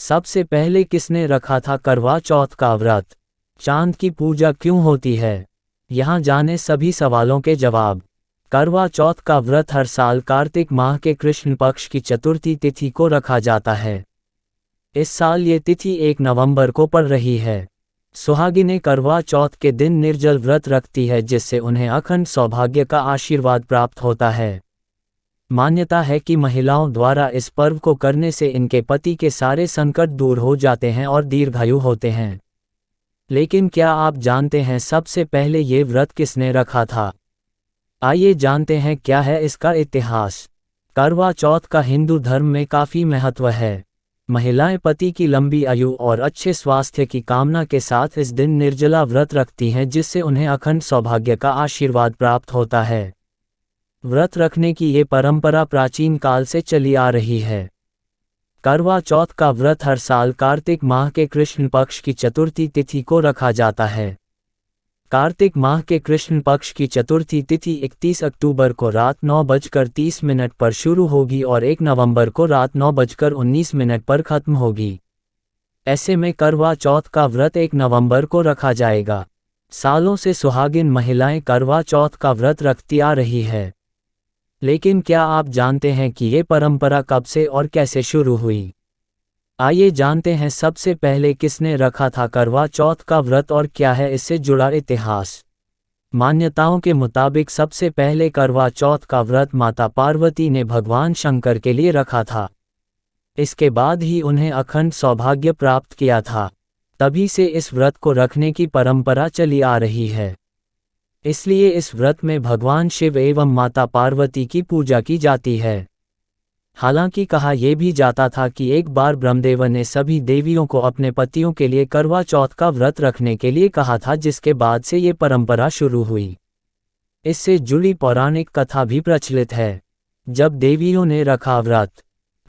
सबसे पहले किसने रखा था करवा चौथ का व्रत? चांद की पूजा क्यों होती है? यहाँ जाने सभी सवालों के जवाब। करवा चौथ का व्रत हर साल कार्तिक माह के कृष्ण पक्ष की चतुर्थी तिथि को रखा जाता है। इस साल ये तिथि 1 नवंबर को पड़ रही है। सुहागिनें करवा चौथ के दिन निर्जल व्रत रखती है, जिससे उन्हें अखंड सौभाग्य का आशीर्वाद प्राप्त होता है। मान्यता है कि महिलाओं द्वारा इस पर्व को करने से इनके पति के सारे संकट दूर हो जाते हैं और दीर्घायु होते हैं। लेकिन क्या आप जानते हैं सबसे पहले ये व्रत किसने रखा था? आइए जानते हैं क्या है इसका इतिहास। करवा चौथ का हिंदू धर्म में काफ़ी महत्व है। महिलाएं पति की लंबी आयु और अच्छे स्वास्थ्य की कामना के साथ इस दिन निर्जला व्रत रखती हैं, जिससे उन्हें अखंड सौभाग्य का आशीर्वाद प्राप्त होता है। व्रत रखने की ये परंपरा प्राचीन काल से चली आ रही है। करवा चौथ का व्रत हर साल कार्तिक माह के कृष्ण पक्ष की चतुर्थी तिथि को रखा जाता है। कार्तिक माह के कृष्ण पक्ष की चतुर्थी तिथि 31 अक्टूबर को रात 9:30 पर शुरू होगी और 1 नवंबर को रात 9:19 पर खत्म होगी। ऐसे में करवा चौथ का व्रत 1 नवंबर को रखा जाएगा। सालों से सुहागिन महिलाएं करवा चौथ का व्रत रखती आ रही है। लेकिन क्या आप जानते हैं कि ये परंपरा कब से और कैसे शुरू हुई? आइए जानते हैं सबसे पहले किसने रखा था करवा चौथ का व्रत और क्या है इससे जुड़ा इतिहास। मान्यताओं के मुताबिक सबसे पहले करवा चौथ का व्रत माता पार्वती ने भगवान शंकर के लिए रखा था। इसके बाद ही उन्हें अखंड सौभाग्य प्राप्त किया था। तभी से इस व्रत को रखने की परंपरा चली आ रही है। इसलिए इस व्रत में भगवान शिव एवं माता पार्वती की पूजा की जाती है। हालांकि कहा यह भी जाता था कि एक बार ब्रह्मदेव ने सभी देवियों को अपने पतियों के लिए करवा चौथ का व्रत रखने के लिए कहा था, जिसके बाद से ये परंपरा शुरू हुई। इससे जुड़ी पौराणिक कथा भी प्रचलित है। जब देवियों ने रखा व्रत।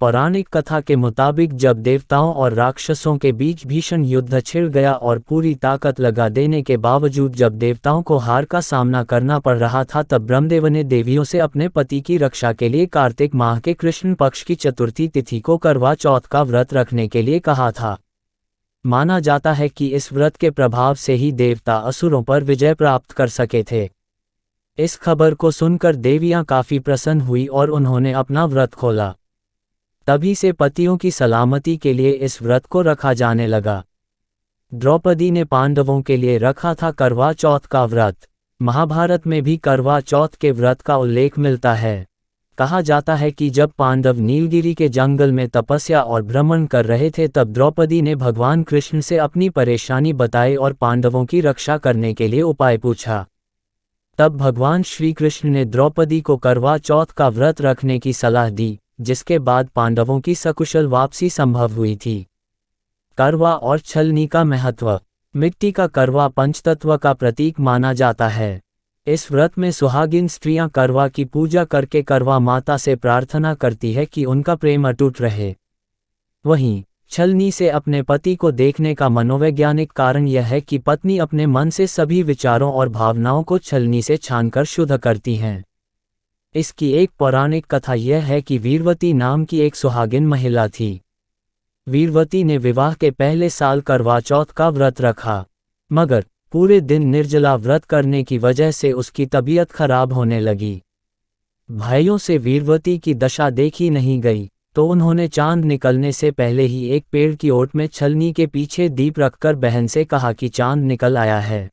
पौराणिक कथा के मुताबिक जब देवताओं और राक्षसों के बीच भीषण युद्ध छिड़ गया और पूरी ताकत लगा देने के बावजूद जब देवताओं को हार का सामना करना पड़ रहा था, तब ब्रह्मदेव ने देवियों से अपने पति की रक्षा के लिए कार्तिक माह के कृष्ण पक्ष की चतुर्थी तिथि को करवा चौथ का व्रत रखने के लिए कहा था। माना जाता है कि इस व्रत के प्रभाव से ही देवता असुरों पर विजय प्राप्त कर सके थे। इस खबर को सुनकर देवियां काफ़ी प्रसन्न हुई और उन्होंने अपना व्रत खोला। तभी से पतियों की सलामती के लिए इस व्रत को रखा जाने लगा। द्रौपदी ने पांडवों के लिए रखा था करवा चौथ का व्रत। महाभारत में भी करवा चौथ के व्रत का उल्लेख मिलता है। कहा जाता है कि जब पांडव नीलगिरी के जंगल में तपस्या और भ्रमण कर रहे थे, तब द्रौपदी ने भगवान कृष्ण से अपनी परेशानी बताई और पांडवों की रक्षा करने के लिए उपाय पूछा। तब भगवान श्री कृष्ण ने द्रौपदी को करवा चौथ का व्रत रखने की सलाह दी, जिसके बाद पांडवों की सकुशल वापसी संभव हुई थी। करवा और छलनी का महत्व। मिट्टी का करवा पंचतत्व का प्रतीक माना जाता है। इस व्रत में सुहागिन स्त्रियां करवा की पूजा करके करवा माता से प्रार्थना करती है कि उनका प्रेम अटूट रहे। वहीं छलनी से अपने पति को देखने का मनोवैज्ञानिक कारण यह है कि पत्नी अपने मन से सभी विचारों और भावनाओं को छलनी से छानकर शुद्ध करती हैं। इसकी एक पौराणिक कथा यह है कि वीरवती नाम की एक सुहागिन महिला थी। वीरवती ने विवाह के पहले साल करवा चौथ का व्रत रखा, मगर पूरे दिन निर्जला व्रत करने की वजह से उसकी तबीयत खराब होने लगी। भाइयों से वीरवती की दशा देखी नहीं गई, तो उन्होंने चांद निकलने से पहले ही एक पेड़ की ओट में छलनी के पीछे दीप रखकर बहन से कहा कि चांद निकल आया है।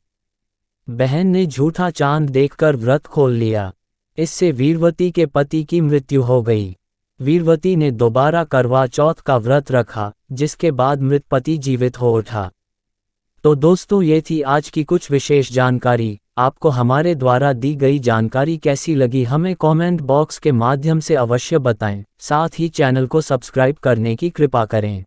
बहन ने झूठा चांद देखकर व्रत खोल लिया। इससे वीरवती के पति की मृत्यु हो गई। वीरवती ने दोबारा करवा चौथ का व्रत रखा, जिसके बाद मृत पति जीवित हो उठा। तो दोस्तों, ये थी आज की कुछ विशेष जानकारी। आपको हमारे द्वारा दी गई जानकारी कैसी लगी हमें कमेंट बॉक्स के माध्यम से अवश्य बताएं। साथ ही चैनल को सब्सक्राइब करने की कृपा करें।